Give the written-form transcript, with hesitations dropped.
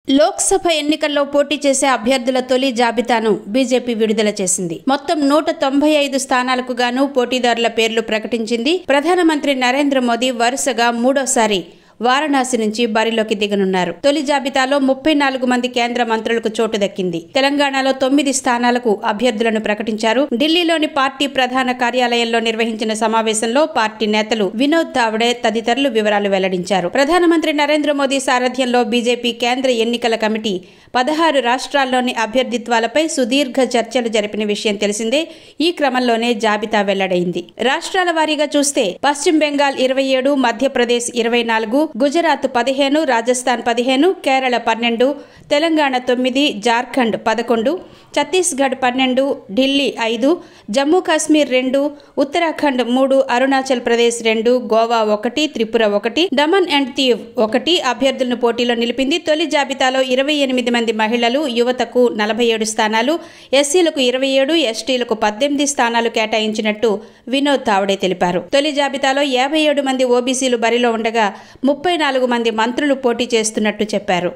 లోక్సభ ఎన్నికల్లో పోటీ చేసే అభ్యర్థుల తొలి జాబితాను బీజేపీ విడుదల చేసింది. మొత్తం 195 స్థానాలకు గాను పోటీదారుల పేర్లు ప్రకటించింది. ప్రధానమంత్రి నరేంద్ర మోదీ వరుసగా మూడోసారి వారణాసి నుంచి బరిలోకి దిగనున్నారు. తొలి జాబితాలో 34 మంది కేంద్ర మంత్రులకు చోటు దక్కింది. తెలంగాణలో 9 స్థానాలకు అభ్యర్థులను ప్రకటించారు. ఢిల్లీలోని పార్టీ ప్రధాన కార్యాలయంలో నిర్వహించిన సమావేశంలో పార్టీ నేతలు వినోద్ తావడే తదితరులు వివరాలు వెల్లడించారు. ప్రధానమంత్రి నరేంద్ర మోదీ సారథ్యంలో బీజేపీ కేంద్ర ఎన్నికల కమిటీ 16 రాష్ట్రాల్లోని అభ్యర్థిత్వాలపై సుదీర్ఘ చర్చలు జరిపిన విషయం తెలిసిందే. ఈ క్రమంలోనే జాబితా వెల్లడైంది. రాష్ట్రాల వారీగా చూస్తే పశ్చిమ బెంగాల్ 27, మధ్యప్రదేశ్ 24, గుజరాత్ 15, రాజస్థాన్ 15, కేరళ 12, తెలంగాణ 9, జార్ఖండ్ 11, ఛత్తీస్గఢ్ 12, ఢిల్లీ 5, జమ్మూ కాశ్మీర్ 2, ఉత్తరాఖండ్ 3, అరుణాచల్ ప్రదేశ్ 2, గోవా 1, త్రిపుర 1, దమన్ అండ్ దీవ్ 1 అభ్యర్థులను పోటీలో నిలిపింది. తొలి జాబితాలో 28 మంది మహిళలు, యువతకు 47 స్థానాలు, ఎస్సీలకు 27, ఎస్టీలకు 18 స్థానాలు కేటాయించినట్టు వినోద్ తావడే తెలిపారు. తొలి జాబితాలో 57 మంది ఓబీసీలు బరిలో ఉండగా 34 మంది మంత్రులు పోటీ చేస్తున్నట్టు చెప్పారు.